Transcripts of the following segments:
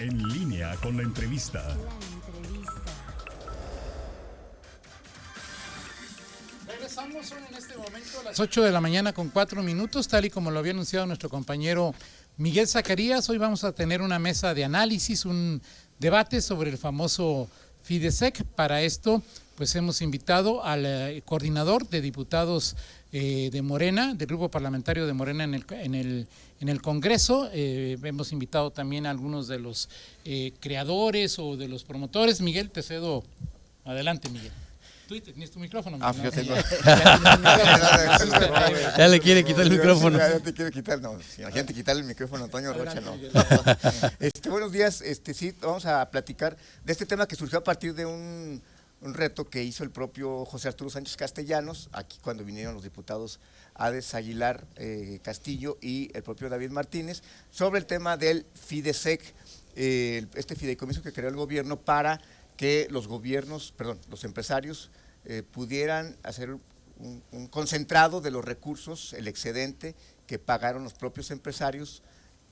En línea con la entrevista. Regresamos en este momento a las 8 de la mañana con 4 minutos, tal y como lo había anunciado nuestro compañero Miguel Zacarías. Hoy vamos a tener una mesa de análisis, un debate sobre el famoso Fidesec. Para esto, pues hemos invitado al coordinador de diputados de Morena, del grupo parlamentario de Morena en el Congreso. Hemos invitado también a algunos de los creadores o de los promotores. Miguel, te cedo. Adelante, Miguel. Tú tienes tu micrófono. Yo tengo. Ya le quiere quitar el micrófono. Ya te quiero quitar, no. Imagínate quitarle el micrófono a Antonio Rocha, no. Buenos días, sí, vamos a platicar de este tema que surgió a partir de un reto que hizo el propio José Arturo Sánchez Castellanos, aquí cuando vinieron los diputados Ades Aguilar Castillo y el propio David Martínez, sobre el tema del Fidesec, este fideicomiso que creó el gobierno para que los empresarios pudieran hacer un concentrado de los recursos, el excedente que pagaron los propios empresarios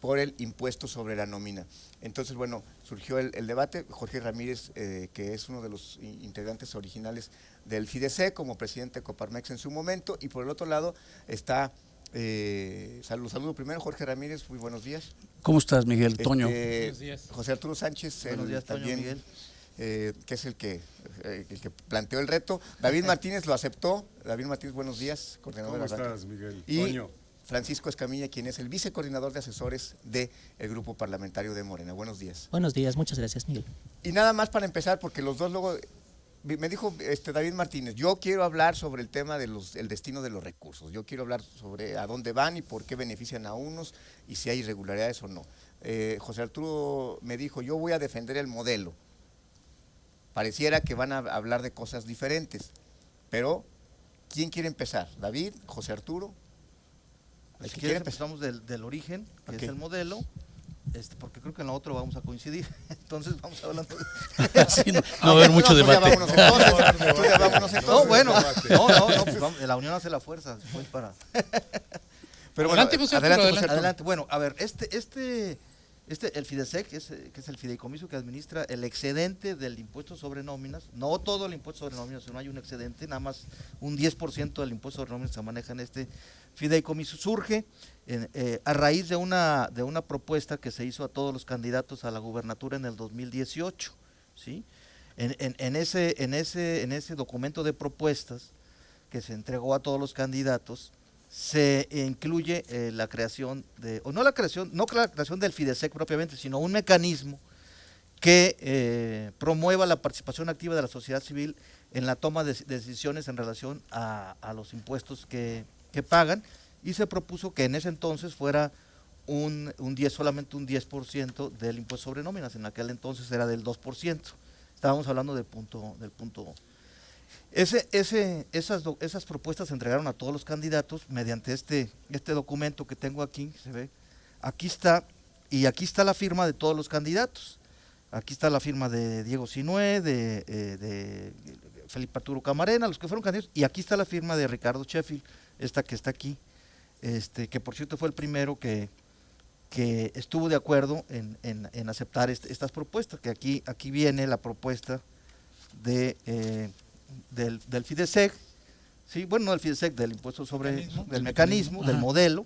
por el impuesto sobre la nómina. Entonces, bueno, surgió el debate. Jorge Ramírez, que es uno de los integrantes originales del Fidesec, como presidente de Coparmex en su momento, y por el otro lado está, saludo primero, Jorge Ramírez, muy buenos días. ¿Cómo estás, Miguel? Toño. Buenos días. José Arturo Sánchez, buenos días, también, Toño, Miguel. Que es el que planteó el reto. David Martínez lo aceptó. David Martínez, buenos días, coordinador ¿Cómo de la estás, Miguel? Y Toño. Francisco Escamilla, quien es el vicecoordinador de asesores del grupo parlamentario de Morena. Buenos días. Buenos días, muchas gracias, Miguel. Y nada más para empezar, porque los dos luego, me dijo David Martínez, yo quiero hablar sobre el tema del destino de los recursos, yo quiero hablar sobre a dónde van y por qué benefician a unos y si hay irregularidades o no. José Arturo me dijo, yo voy a defender el modelo. Pareciera que van a hablar de cosas diferentes, pero ¿quién quiere empezar? ¿David? ¿José Arturo? Si quieres empezamos del origen, que es el modelo, porque creo que en lo otro vamos a coincidir. Entonces vamos hablando de... Sí, no va a haber mucho debate. Vámonos entonces. No, bueno, pues la unión hace la fuerza. Pues para... Pero bueno, adelante, José Arturo, adelante. Bueno, a ver, el Fidesec, que es el fideicomiso que administra el excedente del impuesto sobre nóminas, no todo el impuesto sobre nóminas, sino hay un excedente, nada más un 10% del impuesto sobre nóminas se maneja en este fideicomiso. Surge a raíz de una propuesta que se hizo a todos los candidatos a la gubernatura en el 2018, ¿sí? En ese documento de propuestas que se entregó a todos los candidatos, se incluye la creación no la creación del Fidesec propiamente, sino un mecanismo que promueva la participación activa de la sociedad civil en la toma de decisiones en relación a los impuestos que pagan, y se propuso que en ese entonces fuera solamente un 10% del impuesto sobre nóminas. En aquel entonces era del 2%, estábamos hablando del punto. Esas propuestas se entregaron a todos los candidatos mediante este documento que tengo aquí, se ve, aquí está la firma de todos los candidatos. Aquí está la firma de Diego Sinué, de Felipe Arturo Camarena, los que fueron candidatos, y aquí está la firma de Ricardo Sheffield, esta que está aquí, que por cierto fue el primero que estuvo de acuerdo en aceptar estas propuestas, que aquí viene la propuesta del Fidesec, sí, bueno, no del Fidesec, del impuesto sobre, del mecanismo, del modelo.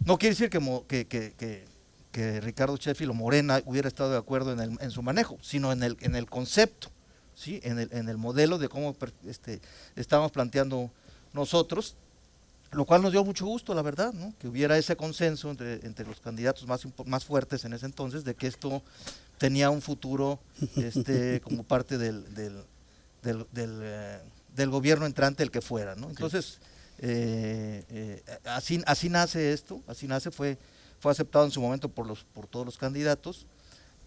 No quiere decir que Ricardo Sheffield o Morena hubiera estado de acuerdo en su manejo, sino en el concepto, ¿sí? en el modelo de cómo estábamos planteando nosotros, lo cual nos dio mucho gusto, la verdad, ¿no? Que hubiera ese consenso entre los candidatos más fuertes en ese entonces, de que esto tenía un futuro como parte del gobierno entrante, el que fuera, ¿no? Entonces, así nace esto, fue aceptado en su momento por todos los candidatos,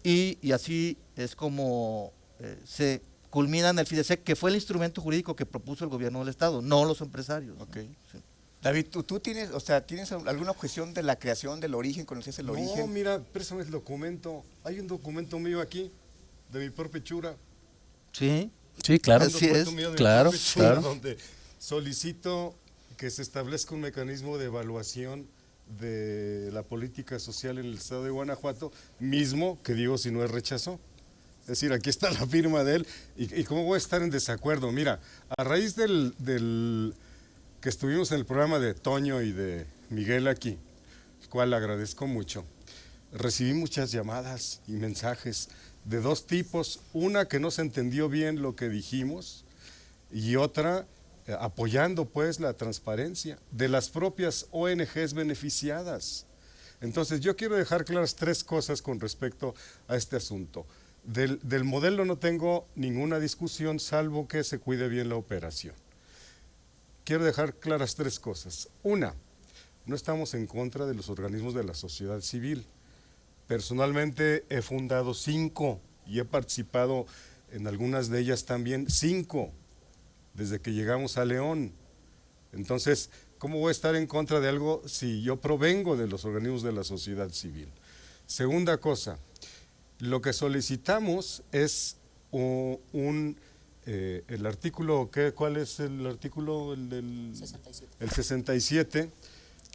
y así es como se culmina en el Fidesec, que fue el instrumento jurídico que propuso el gobierno del estado, no los empresarios. Okay. Sí. David, ¿tú tienes alguna objeción de la creación, del origen? ¿Conocías el origen? No, mira, préstame el documento. Hay un documento mío aquí, de mi propia hechura. Sí, claro. Así es, Claro. Donde solicito que se establezca un mecanismo de evaluación de la política social en el estado de Guanajuato, mismo que Diego Sinue rechazó. Es decir, aquí está la firma de él, y cómo voy a estar en desacuerdo. Mira, a raíz del que estuvimos en el programa de Toño y de Miguel aquí, el cual agradezco mucho, recibí muchas llamadas y mensajes de dos tipos, una que no se entendió bien lo que dijimos y otra apoyando pues la transparencia de las propias ONGs beneficiadas. Entonces yo quiero dejar claras tres cosas con respecto a este asunto. Del modelo no tengo ninguna discusión salvo que se cuide bien la operación. Quiero dejar claras tres cosas. Una, no estamos en contra de los organismos de la sociedad civil. Personalmente he fundado 5 y he participado en algunas de ellas también 5 desde que llegamos a León. Entonces, ¿cómo voy a estar en contra de algo si yo provengo de los organismos de la sociedad civil? Segunda cosa, lo que solicitamos es el artículo, ¿cuál es el artículo? El 67. El 67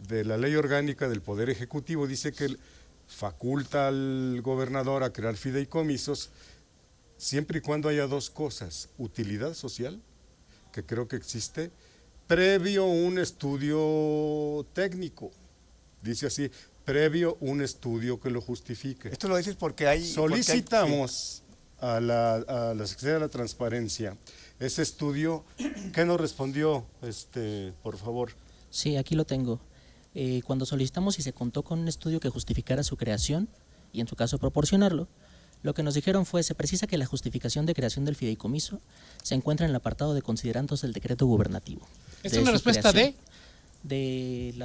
de la Ley Orgánica del Poder Ejecutivo dice que faculta al gobernador a crear fideicomisos siempre y cuando haya dos cosas: utilidad social, que creo que existe, previo un estudio técnico, dice así, previo un estudio que lo justifique. Esto lo dices porque hay... Solicitamos a la Secretaría de la Transparencia ese estudio. ¿Qué nos respondió, por favor? Sí, aquí lo tengo. Cuando solicitamos y se contó con un estudio que justificara su creación y en su caso proporcionarlo, lo que nos dijeron fue: se precisa que la justificación de creación del fideicomiso se encuentra en el apartado de considerandos del decreto gubernativo. ¿Es una respuesta del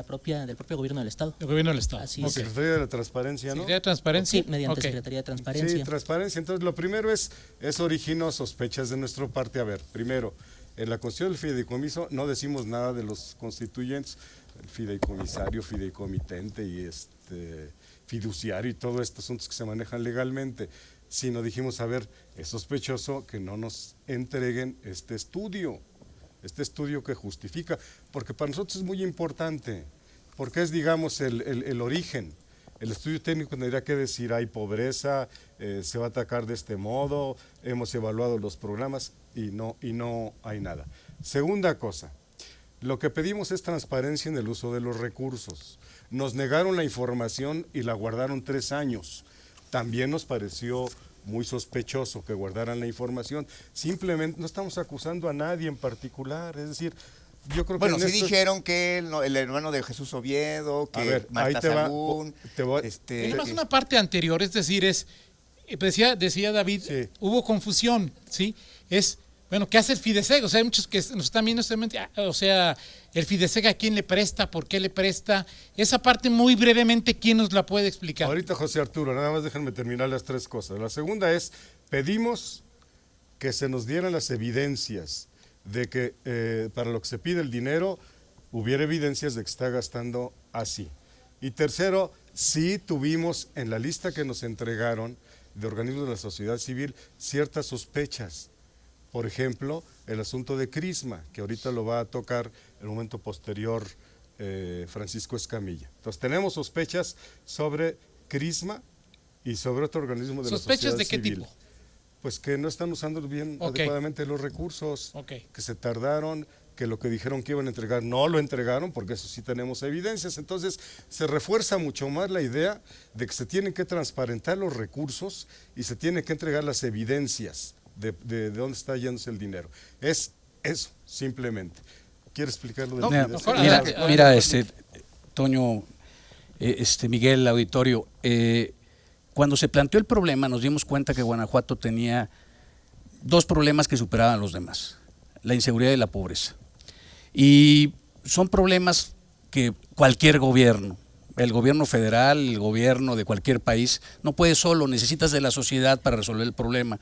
propio gobierno del Estado? El gobierno del Estado. Así es. Secretaría de la Transparencia, ¿no? ¿Secretaría de Transparencia? Sí, mediante Ok. Secretaría de Transparencia. Sí, transparencia. Entonces, lo primero es originó sospechas de nuestra parte. A ver, primero, en la cuestión del fideicomiso no decimos nada de los constituyentes, el fideicomisario, fideicomitente y fiduciario y todos estos asuntos que se manejan legalmente, sino dijimos, a ver, es sospechoso que no nos entreguen este estudio que justifica, porque para nosotros es muy importante, porque es, digamos, el origen. El estudio técnico tendría que decir: hay pobreza, se va a atacar de este modo, hemos evaluado los programas y no hay nada. Segunda cosa, lo que pedimos es transparencia en el uso de los recursos. Nos negaron la información y la guardaron 3 años. También nos pareció muy sospechoso que guardaran la información. Simplemente no estamos acusando a nadie en particular, es decir, yo creo que... Bueno, sí dijeron que el hermano de Jesús Oviedo, que A ver, Marta ahí te va, Sagún, Es más una parte anterior, es decir, decía David, Sí. hubo confusión, ¿sí? Bueno, ¿qué hace el Fideseg? O sea, hay muchos que nos están viendo, o sea, el Fideseg, ¿a quién le presta? ¿Por qué le presta? Esa parte, muy brevemente, ¿quién nos la puede explicar? Ahorita, José Arturo, nada más déjenme terminar las 3 cosas. La segunda es, pedimos que se nos dieran las evidencias de que para lo que se pide el dinero, hubiera evidencias de que está gastando así. Y tercero, sí tuvimos en la lista que nos entregaron de organismos de la sociedad civil ciertas sospechas. Por ejemplo, el asunto de Crisma, que ahorita lo va a tocar en el momento posterior Francisco Escamilla. Entonces tenemos sospechas sobre Crisma y sobre otro organismo de la sociedad civil. ¿Sospechas de qué tipo? Pues que no están usando bien adecuadamente los recursos, que se tardaron, que lo que dijeron que iban a entregar no lo entregaron, porque eso sí tenemos evidencias. Entonces se refuerza mucho más la idea de que se tienen que transparentar los recursos y se tienen que entregar las evidencias de dónde está yéndose el dinero. Es eso, simplemente. ¿Quiere explicarlo? Mira, Toño, Miguel, auditorio, cuando se planteó el problema nos dimos cuenta que Guanajuato tenía 2 problemas que superaban a los demás: la inseguridad y la pobreza. Y son problemas que cualquier gobierno, el gobierno federal, el gobierno de cualquier país, no puede solo, necesitas de la sociedad para resolver el problema.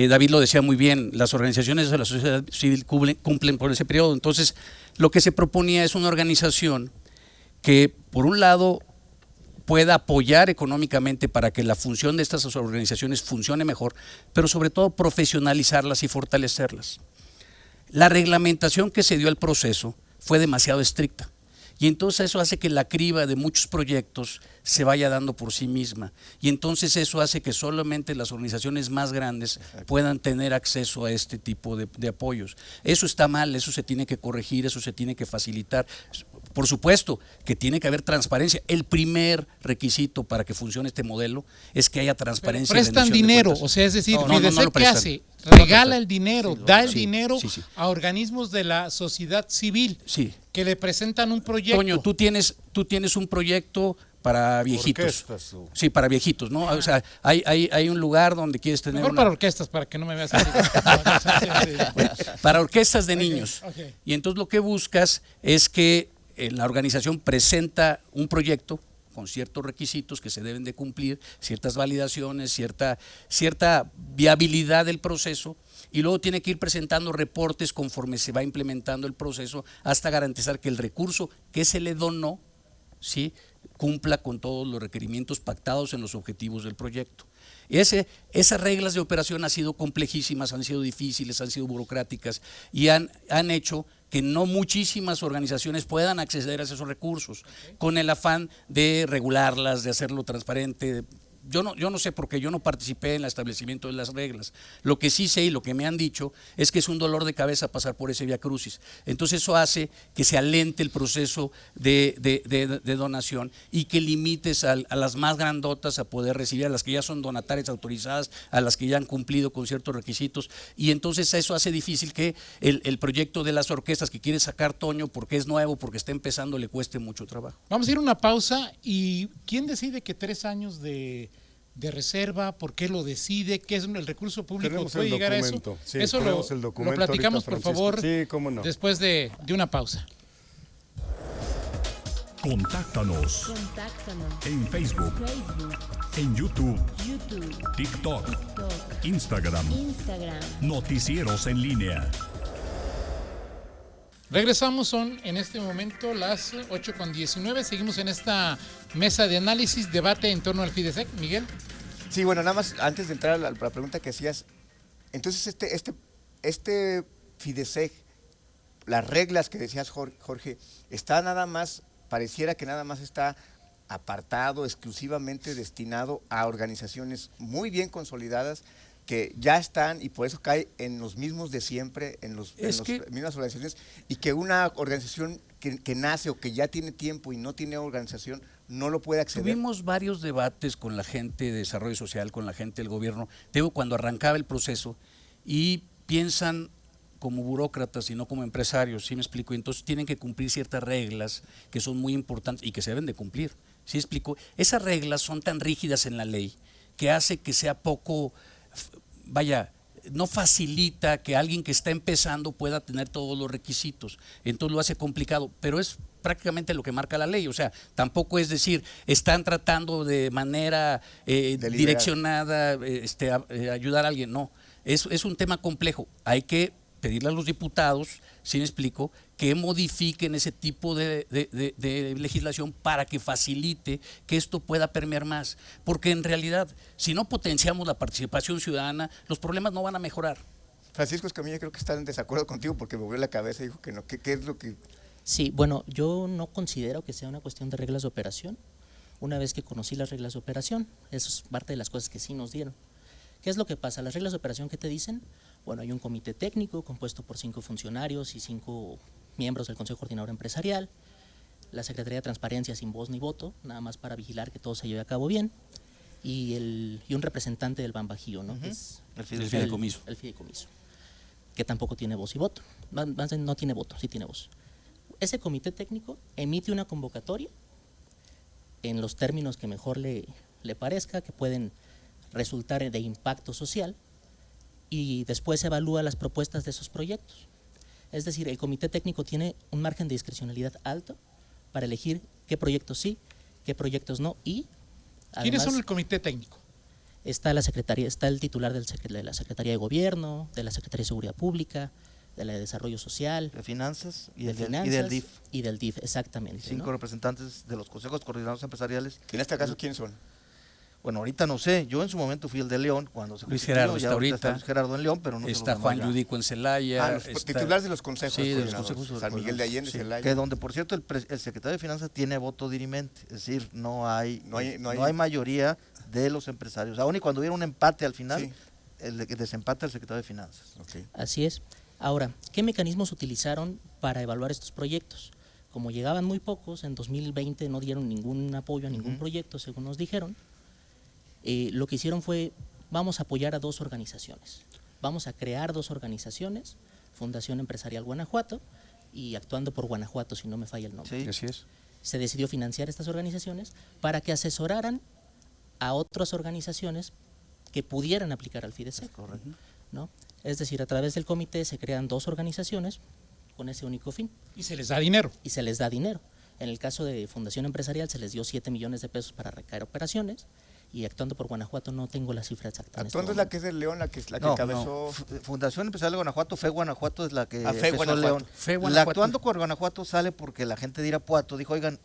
David lo decía muy bien, las organizaciones de la sociedad civil cumplen por ese periodo. Entonces, lo que se proponía es una organización que, por un lado, pueda apoyar económicamente para que la función de estas organizaciones funcione mejor, pero sobre todo profesionalizarlas y fortalecerlas. La reglamentación que se dio al proceso fue demasiado estricta Y entonces eso hace que la criba de muchos proyectos se vaya dando por sí misma. Y entonces eso hace que solamente las organizaciones más grandes puedan tener acceso a este tipo de apoyos. Eso está mal, eso se tiene que corregir, eso se tiene que facilitar. Por supuesto que tiene que haber transparencia. El primer requisito para que funcione este modelo es que haya transparencia. Pero prestan dinero, o sea, es decir, no Fidesec, lo ¿qué prestan. hace? No lo Regala prestan. el dinero, Sí, da el sí, dinero sí, sí. a organismos de la sociedad civil Sí. que le presentan un proyecto. Toño, tú tienes un proyecto para viejitos. Orquestas, o- Sí, para viejitos, ¿no? O sea, hay un lugar donde quieres tener Mejor una- para orquestas, para que no me veas así. para orquestas de niños. ok. Y entonces lo que buscas es que la organización presenta un proyecto con ciertos requisitos que se deben de cumplir, ciertas validaciones, cierta viabilidad del proceso, y luego tiene que ir presentando reportes conforme se va implementando el proceso hasta garantizar que el recurso que se le donó, ¿sí?, cumpla con todos los requerimientos pactados en los objetivos del proyecto. Esas reglas de operación han sido complejísimas, han sido difíciles, han sido burocráticas y han hecho que no muchísimas organizaciones puedan acceder a esos recursos, con el afán de regularlas, de hacerlo transparente. Yo no sé porque yo no participé en el establecimiento de las reglas. Lo que sí sé y lo que me han dicho es que es un dolor de cabeza pasar por ese viacrucis. Entonces eso hace que se alente el proceso de donación y que limites a las más grandotas a poder recibir, a las que ya son donatarias autorizadas, a las que ya han cumplido con ciertos requisitos, y entonces eso hace difícil que el proyecto de las orquestas que quiere sacar Toño porque es nuevo, porque está empezando, le cueste mucho trabajo. Vamos a ir a una pausa. ¿Y quién decide que 3 años de reserva? ¿Por qué lo decide? ¿Qué es el recurso público? Tenemos ¿Puede el llegar a eso? documento, sí, Eso tenemos el lo documento platicamos, ahorita, por favor, Francisco. Sí, cómo no. después de una pausa. Contáctanos Contáctanos. en Facebook, Facebook, en YouTube, YouTube, TikTok, TikTok, Instagram. Instagram. Noticieros en línea. Regresamos, son en este momento las 8:19. Seguimos en esta mesa de análisis, debate en torno al Fidesec. Miguel. Sí, bueno, nada más antes de entrar a la pregunta que hacías, entonces este Fidesec, las reglas que decías, Jorge, está nada más, pareciera que nada más está apartado, exclusivamente destinado a organizaciones muy bien consolidadas que ya están, y por eso cae en los mismos de siempre, en las mismas organizaciones, y que una organización que nace o que ya tiene tiempo y no tiene organización no lo puede acceder. Tuvimos varios debates con la gente de desarrollo social, con la gente del gobierno, te digo, cuando arrancaba el proceso, y piensan como burócratas y no como empresarios, ¿sí me explico? Entonces tienen que cumplir ciertas reglas que son muy importantes y que se deben de cumplir, ¿sí me explico? Esas reglas son tan rígidas en la ley que hace que sea poco, vaya, no facilita que alguien que está empezando pueda tener todos los requisitos, entonces lo hace complicado, pero es prácticamente lo que marca la ley, o sea, tampoco es decir, están tratando de manera direccionada ayudar a alguien, no, es un tema complejo, hay que pedirle a los diputados, si me explico, que modifiquen ese tipo de legislación para que facilite que esto pueda permear más, porque en realidad, si no potenciamos la participación ciudadana, los problemas no van a mejorar. Francisco Escamilla creo que está en desacuerdo contigo porque me movió la cabeza y dijo que no. ¿Qué es lo que...? Sí, bueno, yo no considero que sea una cuestión de reglas de operación. Una vez que conocí las reglas de operación, eso es parte de las cosas que sí nos dieron. ¿Qué es lo que pasa? Las reglas de operación, ¿qué te dicen? Bueno, hay un comité técnico compuesto por 5 funcionarios y 5 miembros del Consejo Coordinador Empresarial, la Secretaría de Transparencia sin voz ni voto, nada más para vigilar que todo se lleve a cabo bien, y un representante del Banbajío, ¿no? Que es El fideicomiso. El fideicomiso, que tampoco tiene voz y voto. No tiene voto, sí tiene voz. Ese comité técnico emite una convocatoria en los términos que mejor le parezca, que pueden resultar de impacto social, y después se evalúa las propuestas de esos proyectos. Es decir, el comité técnico tiene un margen de discrecionalidad alto para elegir qué proyectos sí, qué proyectos no, y ¿Quiénes además son el comité técnico? está la secretaría, está el titular de la Secretaría de Gobierno, de la Secretaría de Seguridad Pública, de la de Desarrollo Social, De finanzas y de del finanzas DIF. y del DIF, exactamente. 5 ¿no? representantes de los consejos coordinadores empresariales. Que en este caso, ¿quiénes son? Bueno, ahorita no sé, yo en su momento fui el de León cuando se Luis constituyó, Gerardo ya está ahorita. Luis Gerardo en León, pero no sé Está los Juan demás ya. Yudico en Celaya. Los está- titulares de los consejos. Sí, de los coordinadores. consejos San Miguel de Allende, Sí, Celaya. que donde por cierto el secretario de Finanzas tiene voto dirimente, es decir, no hay mayoría de los empresarios, aún y cuando hubiera un empate al final, Sí. el desempate al secretario de Finanzas. Ok. Así es. Ahora, ¿qué mecanismos utilizaron para evaluar estos proyectos? Como llegaban muy pocos, en 2020 no dieron ningún apoyo a ningún proyecto, según nos dijeron, lo que hicieron fue, vamos a apoyar a 2 organizaciones. Vamos a crear 2 organizaciones, Fundación Empresarial Guanajuato y Actuando por Guanajuato, si no me falla el nombre. Sí. Así es. Se decidió financiar estas organizaciones para que asesoraran a otras organizaciones que pudieran aplicar al FIDESEC. Correcto. ¿No? Es decir, a través del comité se crean 2 organizaciones con ese único fin Y se les da dinero. y se les da dinero. En el caso de Fundación Empresarial se les dio 7 millones de pesos para recaer operaciones y Actuando por Guanajuato no tengo la cifra exacta. en este Actuando es la momento. que es de León, la que No, encabezó. Fundación Empresarial de Guanajuato, FE Guanajuato es la que FE empezó Guanajuato. León. FE La Guanajuato. Actuando por Guanajuato sale porque la gente de Irapuato dijo, oigan,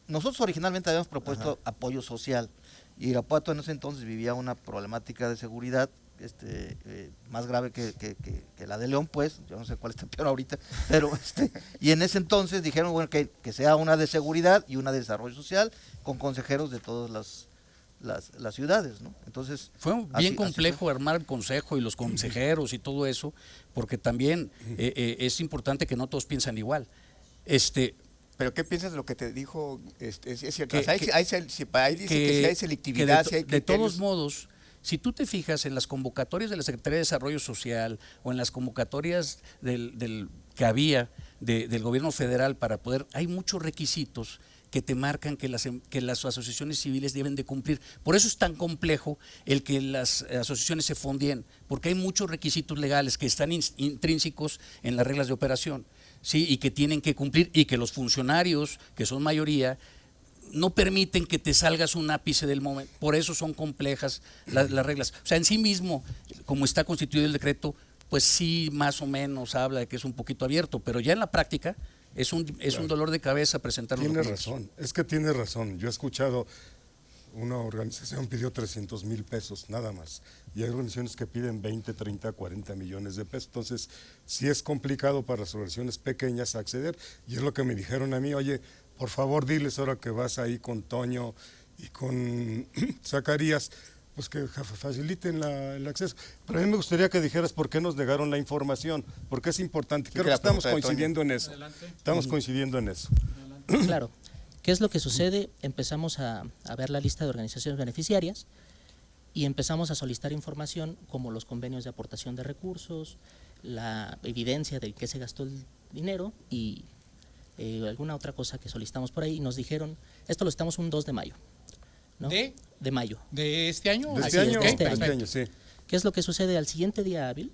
nosotros originalmente habíamos propuesto apoyo social y Irapuato en ese entonces vivía una problemática de seguridad más grave que la de León, pues, yo no sé cuál está peor ahorita, pero y en ese entonces dijeron, bueno, que sea una de seguridad y una de desarrollo social con consejeros de todas las ciudades, ¿no? Entonces Fue bien así complejo fue. armar el consejo y los consejeros y todo eso, porque también es importante que no todos piensan igual. Pero ¿qué piensas de lo que te dijo? Es cierto. Que- O sea, que- ahí dice que si hay selectividad, si hay de todos criterios. modos, si tú te fijas en las convocatorias de la Secretaría de Desarrollo Social o en las convocatorias que había del gobierno federal para poder, hay muchos requisitos que te marcan que las asociaciones civiles deben de cumplir. Por eso es tan complejo el que las asociaciones se fondeen, porque hay muchos requisitos legales que están intrínsecos en las reglas de operación, ¿sí? Y que tienen que cumplir y que los funcionarios, que son mayoría, no permiten que te salgas un ápice del momento. Por eso son complejas las reglas. O sea, en sí mismo, como está constituido el decreto, pues sí, más o menos habla de que es un poquito abierto, pero ya en la práctica es un dolor de cabeza presentar los Tiene documentos. razón, es que tiene razón. Yo he escuchado, una organización pidió 300,000 pesos, nada más. Y hay organizaciones que piden 20, 30, 40 millones de pesos. Entonces, sí es complicado para las organizaciones pequeñas acceder. Y es lo que me dijeron a mí, oye, por favor diles ahora que vas ahí con Toño y con Zacarías, pues que faciliten el acceso. Pero a mí me gustaría que dijeras por qué nos negaron la información, porque es importante. Creo que que la estamos pregunta de Toño. coincidiendo en eso. Estamos coincidiendo en eso. Claro. ¿Qué es lo que sucede? Empezamos a ver la lista de organizaciones beneficiarias y empezamos a solicitar información como los convenios de aportación de recursos, la evidencia de qué se gastó el dinero y alguna otra cosa que solicitamos por ahí. Y nos dijeron, esto lo estamos un 2 de mayo. ¿No? ¿De? De mayo. ¿De este año? ¿De Así este es, año? de este De año. este año, sí. ¿Qué es lo que sucede? Al siguiente día hábil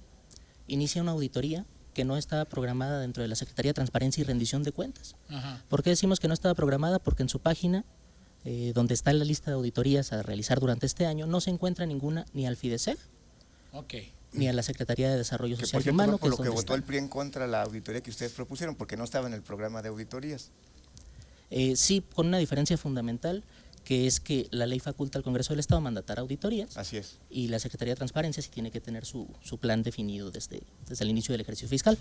inicia una auditoría que no estaba programada dentro de la Secretaría de Transparencia y Rendición de Cuentas. Ajá. ¿Por qué decimos que no estaba programada? Porque en su página, donde está la lista de auditorías a realizar durante este año, no se encuentra ninguna ni al FIDESEG Ok. ni a la Secretaría de Desarrollo Que Social por y cierto Humano, fue que por es lo que donde votó el está. PRI en contra de la auditoría que ustedes propusieron, porque no estaba en el programa de auditorías. Sí, con una diferencia fundamental, que es que la ley faculta al Congreso del Estado a mandatar auditorías Así es. y la Secretaría de Transparencia sí tiene que tener su plan definido desde el inicio del ejercicio fiscal.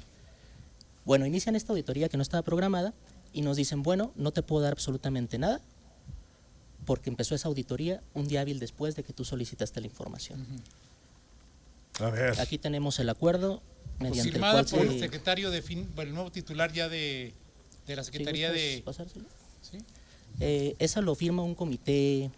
Bueno, inician esta auditoría que no estaba programada y nos dicen, bueno, no te puedo dar absolutamente nada porque empezó esa auditoría un día hábil después de que tú solicitaste la información. A ver. Aquí tenemos el acuerdo mediante Firmada el cual por el secretario el nuevo titular ya de la Secretaría ¿Sí de... gustas pasárselo? ¿Sí? Esa lo firma un comité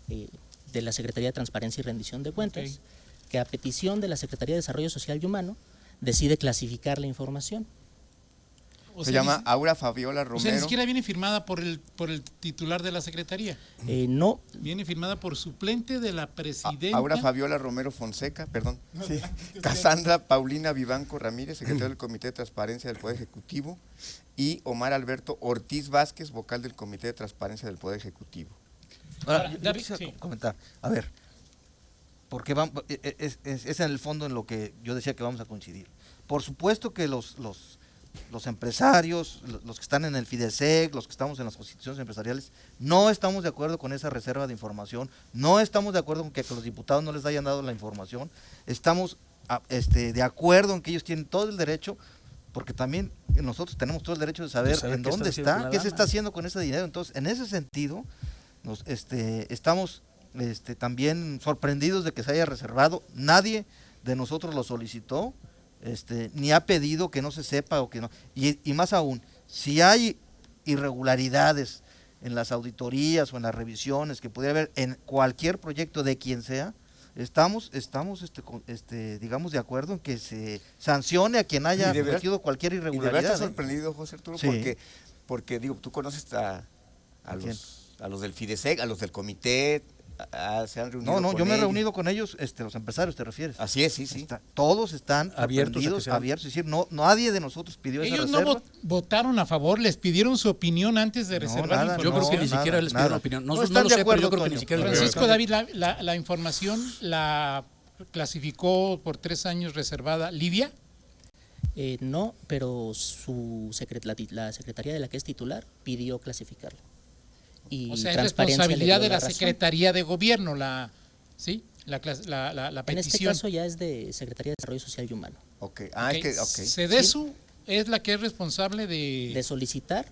de la Secretaría de Transparencia y Rendición de Cuentas, Ok. que a petición de la Secretaría de Desarrollo Social y Humano decide clasificar la información. O Se sea, llama ni- Aura Fabiola O sea, ni Romero. siquiera viene firmada por el titular de la Secretaría. No, Viene firmada por suplente de la presidenta. Aura Fabiola Romero Fonseca, perdón. Sí. Cassandra Paulina Vivanco Ramírez, secretaria del Comité de Transparencia del Poder Ejecutivo, y Omar Alberto Ortiz Vázquez, vocal del Comité de Transparencia del Poder Ejecutivo. Ahora, Ahora, yo David, quisiera sí. comentar, a ver, porque es en el fondo en lo que yo decía que vamos a coincidir. Por supuesto que los los empresarios, los que están en el Fidesec, los que estamos en las constituciones empresariales, no estamos de acuerdo con esa reserva de información, no estamos de acuerdo con que los diputados no les hayan dado la información, estamos de acuerdo en que ellos tienen todo el derecho, porque también nosotros tenemos todo el derecho de saber en dónde está, qué se está haciendo con ese dinero. Entonces, en ese sentido, estamos también sorprendidos de que se haya reservado. Nadie de nosotros lo solicitó, ni ha pedido que no se sepa o que no. Y más aún, si hay irregularidades en las auditorías o en las revisiones que pudiera haber en cualquier proyecto de quien sea, estamos digamos, de acuerdo en que se sancione a quien haya cometido cualquier Y irregularidad. de verdad sorprendido, José Arturo, Sí. porque digo, tú conoces a los del Fidesec, a los del comité, se han reunido. No, con yo me he ellos. reunido con ellos, los empresarios, ¿te refieres? Así es, sí. Todos están Abiertos abiertos, es decir, nadie de nosotros pidió esa Ellos reserva. no votaron a favor, les pidieron su opinión antes de reservar la nada, Yo información. creo que ni nada, siquiera les nada. pidieron opinión. No, No no están lo de sé, pero acuerdo, yo creo que Toño. ni siquiera les Francisco pidieron. David, la información la clasificó por 3 años reservada Livia. No, pero la secretaría de la que es titular pidió clasificarlo. Y O sea, es Transparencia le responsabilidad dio de la razón. Secretaría de Gobierno, ¿sí? La En este petición. caso ya es de Secretaría de Desarrollo Social y Humano, Ok, Ok. Cedesu es la que es responsable de solicitar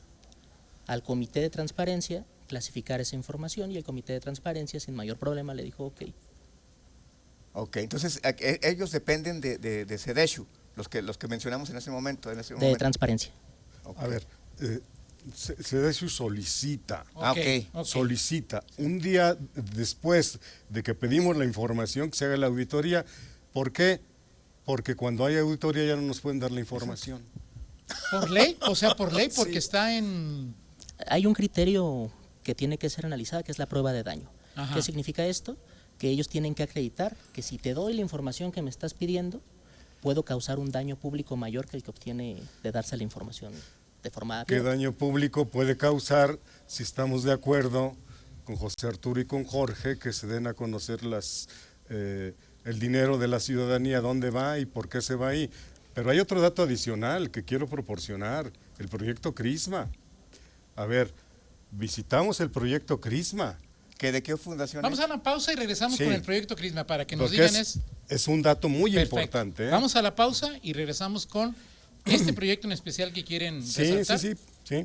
al Comité de Transparencia clasificar esa información, y el Comité de Transparencia sin mayor problema le dijo ok. Ok, entonces ellos dependen de Cedeshu, los que mencionamos en ese momento. De Transparencia. Ok. A ver, Cedeshu solicita. Ok. Solicita. Un día después de que pedimos la información, que se haga la auditoría. ¿Por qué? Porque cuando hay auditoría ya no nos pueden dar la información. ¿Por ley? O sea, por ley, porque Sí. está en... Hay un criterio que tiene que ser analizado, que es la prueba de daño. Ajá. ¿Qué significa esto? Que ellos tienen que acreditar que si te doy la información que me estás pidiendo, puedo causar un daño público mayor que el que obtiene de darse la información de forma ¿Qué abierta. daño público puede causar si estamos de acuerdo con José Arturo y con Jorge que se den a conocer el dinero de la ciudadanía, dónde va y por qué se va ahí? Pero hay otro dato adicional que quiero proporcionar, el proyecto Crisma. A ver, visitamos el proyecto Crisma. ¿De qué fundación Vamos es? a una pausa y regresamos Sí. con el proyecto Crisma para que nos Porque digan es un dato muy Perfecto. importante. Vamos a la pausa y regresamos con este proyecto en especial que quieren resaltar. Sí.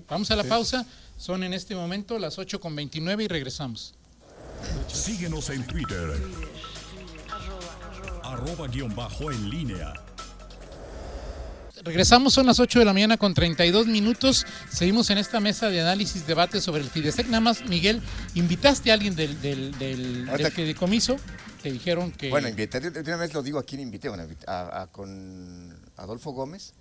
Vamos a la Sí. pausa, son en este momento las 8:29 y regresamos. Síguenos en Twitter. @en línea. Regresamos, son las 8 de la mañana con 32 minutos. Seguimos en esta mesa de análisis, debate sobre el Fidesec. Nada más, Miguel, ¿invitaste a alguien del Ahorita- fideicomiso? Te dijeron que... Bueno, invité, de una vez lo digo, ¿a quién invité? Bueno, con Adolfo Gómez.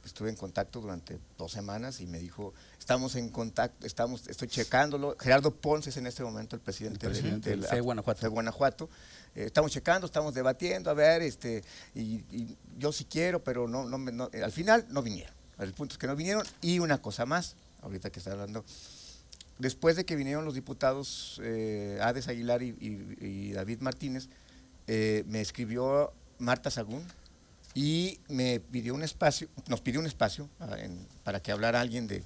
Estuve en contacto durante 2 semanas y me dijo, estamos en contacto, estoy checándolo. Gerardo Ponce es en este momento el presidente del FE Guanajuato. FE Guanajuato. Estamos checando, estamos debatiendo, a ver, y yo sí quiero, pero al final no vinieron. El punto es que no vinieron. Y una cosa más, ahorita que está hablando, después de que vinieron los diputados Hades Aguilar y David Martínez, me escribió Marta Sagún y nos pidió un espacio para que hablara alguien de...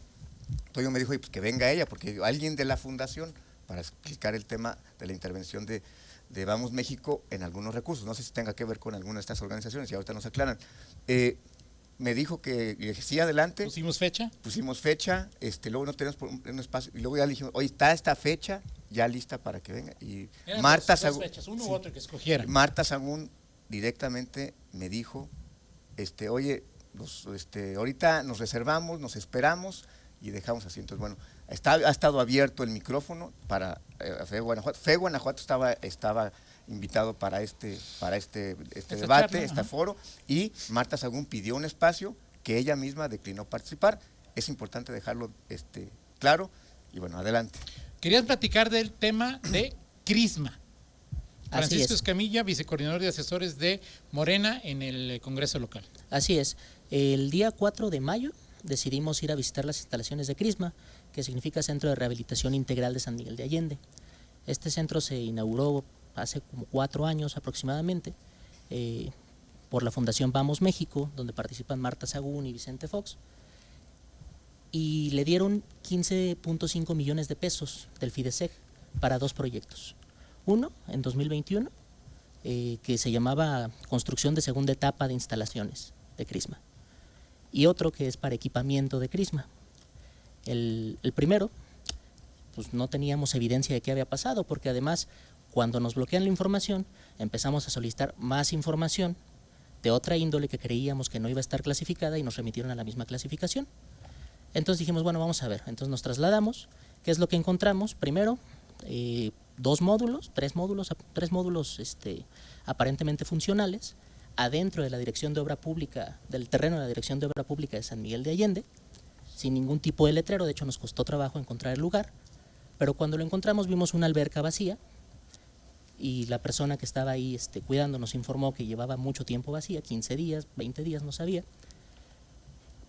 Toño me dijo, pues que venga ella, porque alguien de la fundación, para explicar el tema de la intervención de Vamos México en algunos recursos. No sé si tenga que ver con alguna de estas organizaciones y ahorita nos aclaran. Me dijo que sí, adelante. ¿Pusimos fecha? Pusimos fecha, luego no tenemos un espacio, y luego ya le dijimos, oye, está esta fecha ya lista para que venga. Y Eran Marta dos Sagún, fechas, uno u otro que escogieran. Marta Sagún directamente me dijo, oye, ahorita nos reservamos, nos esperamos y dejamos así. Entonces, bueno, ha estado abierto el micrófono para FE Guanajuato. FE Guanajuato estaba invitado para este debate, charla, este ajá. foro, y Marta Sagún pidió un espacio que ella misma declinó participar. Es importante dejarlo claro, y bueno, adelante. Querías platicar del tema de Crisma. Así Francisco es. Escamilla, vicecoordinador de asesores de Morena en el Congreso local. Así es. El día 4 de mayo decidimos ir a visitar las instalaciones de Crisma, que significa Centro de Rehabilitación Integral de San Miguel de Allende. Este centro se inauguró hace como 4 años aproximadamente. por la Fundación Vamos México, donde participan Marta Sagún y Vicente Fox, y le dieron 15.5 millones de pesos del FIDESEG para 2 proyectos. Uno, en 2021, que se llamaba Construcción de segunda etapa de instalaciones de Crisma, y otro que es para equipamiento de Crisma. El primero, pues no teníamos evidencia de qué había pasado, porque además, cuando nos bloquean la información, empezamos a solicitar más información de otra índole que creíamos que no iba a estar clasificada y nos remitieron a la misma clasificación. Entonces dijimos, bueno, vamos a ver. Entonces nos trasladamos. ¿Qué es lo que encontramos? Primero, 3 módulos aparentemente funcionales, adentro de la Dirección de Obra Pública, del terreno de la Dirección de Obra Pública de San Miguel de Allende, sin ningún tipo de letrero. De hecho, nos costó trabajo encontrar el lugar, pero cuando lo encontramos vimos una alberca vacía, y la persona que estaba ahí cuidando nos informó que llevaba mucho tiempo vacía, 15 días, 20 días, no sabía.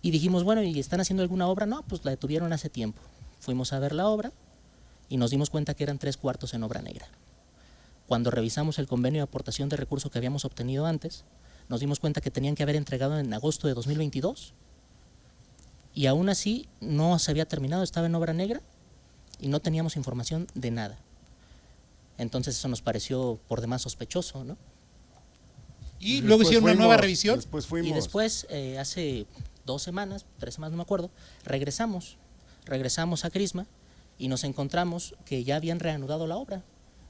Y dijimos, bueno, ¿y están haciendo alguna obra? No, pues la detuvieron hace tiempo. Fuimos a ver la obra y nos dimos cuenta que eran 3/4 en obra negra. Cuando revisamos el convenio de aportación de recursos que habíamos obtenido antes, nos dimos cuenta que tenían que haber entregado en agosto de 2022, y aún así no se había terminado, estaba en obra negra y no teníamos información de nada. Entonces eso nos pareció por demás sospechoso, ¿no? Y luego hicieron una nueva revisión. Y después, hace 2 semanas, 3 semanas, no me acuerdo, regresamos a Crisma y nos encontramos que ya habían reanudado la obra.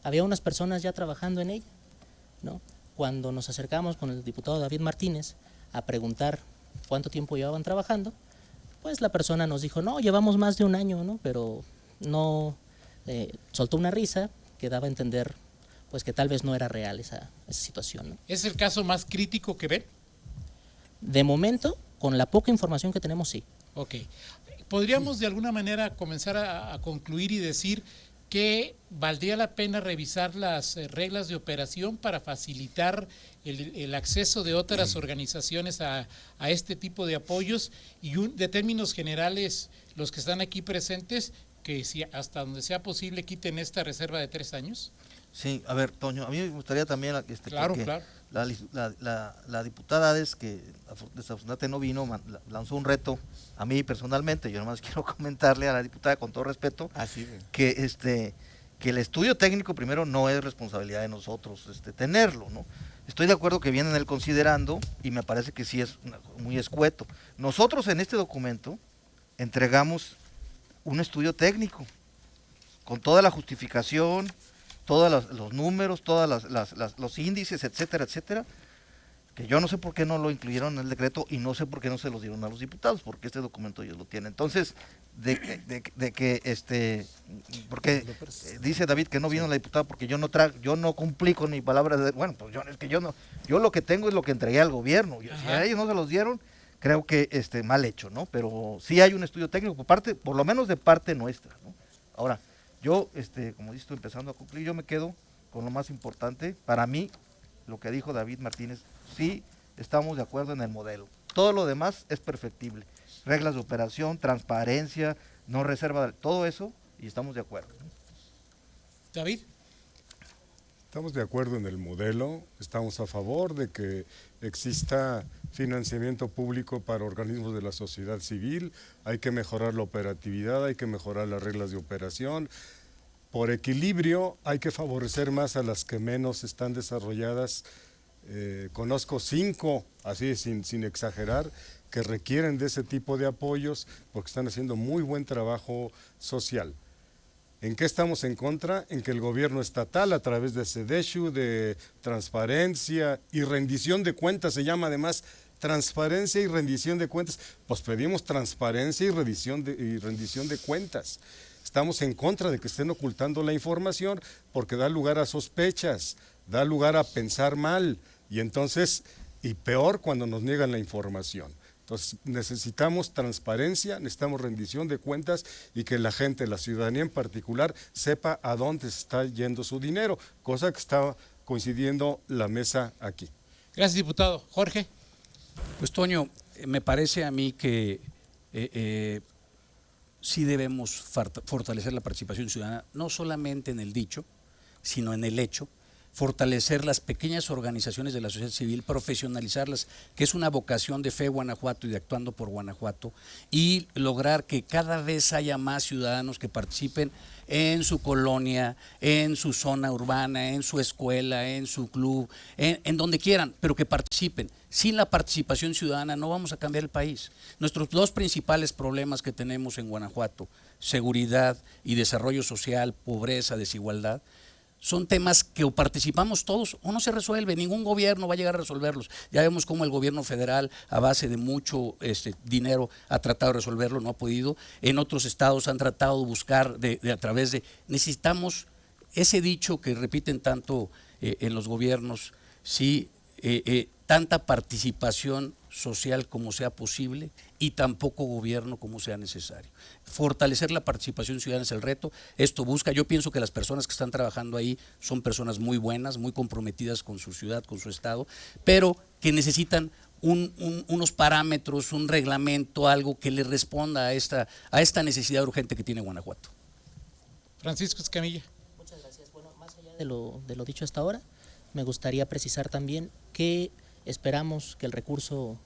Había unas personas ya trabajando en ella, ¿no? Cuando nos acercamos con el diputado David Martínez a preguntar cuánto tiempo llevaban trabajando, pues la persona nos dijo, no, llevamos más de 1 año, ¿no? Pero no, soltó una risa que daba a entender pues que tal vez no era real esa situación, ¿no? ¿Es el caso más crítico que ven? De momento, con la poca información que tenemos, sí. Ok. ¿Podríamos de alguna manera comenzar a concluir y decir que valdría la pena revisar las reglas de operación para facilitar el acceso de otras organizaciones a este tipo de apoyos, y de términos generales, los que están aquí presentes, que si hasta donde sea posible quiten esta reserva de 3 años? Sí, a ver, Toño, a mí me gustaría también Claro, que claro. la diputada Ades, que desafortunadamente no vino, lanzó un reto a mí personalmente. Yo nomás quiero comentarle a la diputada, con todo respeto, que el estudio técnico primero no es responsabilidad de nosotros tenerlo, ¿no? Estoy de acuerdo que viene en el considerando, y me parece que sí es muy escueto. Nosotros en este documento entregamos un estudio técnico con toda la justificación, todos los números, todos los índices, etcétera, etcétera, que yo no sé por qué no lo incluyeron en el decreto, y no sé por qué no se los dieron a los diputados, porque este documento ellos lo tienen. Entonces, porque dice David que no vino la diputada porque yo no cumplí con mi palabra bueno, pues yo lo que tengo es lo que entregué al gobierno. Si a ellos no se los dieron, creo que mal hecho, ¿no? Pero sí hay un estudio técnico por lo menos de parte nuestra, ¿no? Ahora, yo, como estoy empezando a cumplir, yo me quedo con lo más importante. Para mí, lo que dijo David Martínez, sí estamos de acuerdo en el modelo. Todo lo demás es perfectible. Reglas de operación, transparencia, no reserva, todo eso, y estamos de acuerdo, ¿no? David. Estamos de acuerdo en el modelo, estamos a favor de que exista financiamiento público para organismos de la sociedad civil, hay que mejorar la operatividad, hay que mejorar las reglas de operación. Por equilibrio hay que favorecer más a las que menos están desarrolladas. Conozco 5, así sin exagerar, que requieren de ese tipo de apoyos porque están haciendo muy buen trabajo social. ¿En qué estamos en contra? En que el gobierno estatal, a través de SEDESHU, de transparencia y rendición de cuentas, se llama además transparencia y rendición de cuentas, pues pedimos transparencia y rendición de cuentas. Estamos en contra de que estén ocultando la información porque da lugar a sospechas, da lugar a pensar mal, y peor cuando nos niegan la información. Entonces necesitamos transparencia, necesitamos rendición de cuentas y que la gente, la ciudadanía en particular, sepa a dónde está yendo su dinero, cosa que está coincidiendo la mesa aquí. Gracias, diputado. Jorge. Pues Toño, me parece a mí que sí debemos fortalecer la participación ciudadana, no solamente en el dicho, sino en el hecho, fortalecer las pequeñas organizaciones de la sociedad civil, profesionalizarlas, que es una vocación de Fe Guanajuato y de Actuando por Guanajuato, y lograr que cada vez haya más ciudadanos que participen en su colonia, en su zona urbana, en su escuela, en su club, en donde quieran, pero que participen. Sin la participación ciudadana no vamos a cambiar el país. Nuestros dos principales problemas que tenemos en Guanajuato, seguridad y desarrollo social, pobreza, desigualdad, son temas que o participamos todos o no se resuelve, ningún gobierno va a llegar a resolverlos. Ya vemos cómo el gobierno federal a base de mucho dinero ha tratado de resolverlo, no ha podido. En otros estados han tratado de buscar a través de… Necesitamos ese dicho que repiten tanto en los gobiernos, sí, tanta participación social como sea posible y tan poco gobierno como sea necesario. Fortalecer la participación ciudadana es el reto. Esto busca, yo pienso que las personas que están trabajando ahí son personas muy buenas, muy comprometidas con su ciudad, con su estado, pero que necesitan unos parámetros, un reglamento, algo que le responda a esta necesidad urgente que tiene Guanajuato. Francisco Escamilla. Muchas gracias. Bueno, más allá de lo dicho hasta ahora, me gustaría precisar también que esperamos que el recurso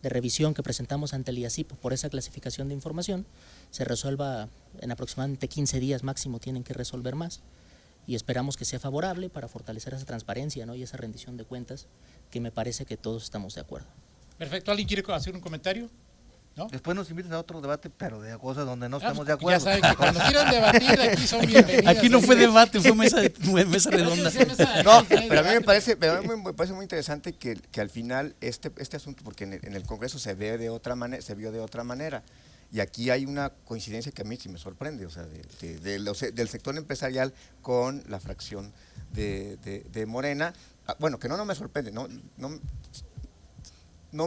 de revisión que presentamos ante el IACIP por esa clasificación de información se resuelva en aproximadamente 15 días máximo, tienen que resolver más, y esperamos que sea favorable para fortalecer esa transparencia, ¿no? Y esa rendición de cuentas que me parece que todos estamos de acuerdo. Perfecto, ¿alguien quiere hacer un comentario? ¿No? Después nos invitas a otro debate, pero de cosas donde no estamos de acuerdo. Ya saben que cuando quieran debatir, aquí son bienvenidas. Aquí no fue debate, fue mesa redonda. No, pero a mí me parece muy interesante que al final este asunto, porque en el Congreso se vio de otra manera, y aquí hay una coincidencia que a mí sí me sorprende, o sea, del sector empresarial con la fracción de Morena. Bueno, que no me sorprende, no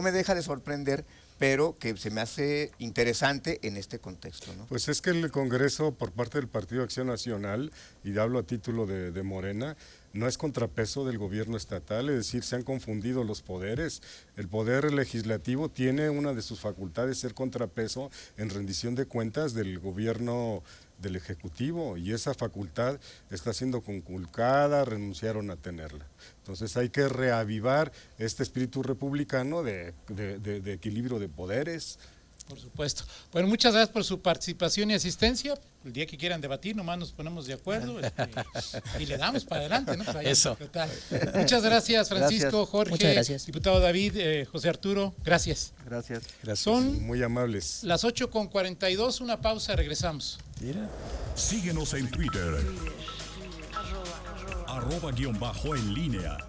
me deja de sorprender, pero que se me hace interesante en este contexto, ¿no? Pues es que el Congreso, por parte del Partido Acción Nacional, y hablo a título de Morena, no es contrapeso del gobierno estatal, es decir, se han confundido los poderes. El poder legislativo tiene una de sus facultades ser contrapeso en rendición de cuentas del gobierno del Ejecutivo, y esa facultad está siendo conculcada, renunciaron a tenerla. Entonces hay que reavivar este espíritu republicano de equilibrio de poderes. Por supuesto. Bueno, muchas gracias por su participación y asistencia. El día que quieran debatir, nomás nos ponemos de acuerdo y le damos para adelante, ¿no? Pues eso. Total. Muchas gracias, Francisco, Gracias. Jorge, Muchas gracias. diputado David, José Arturo, gracias. Gracias. Gracias, Son muy amables. las 8:42, una pausa, regresamos. Mira. Síguenos en Twitter. @en línea.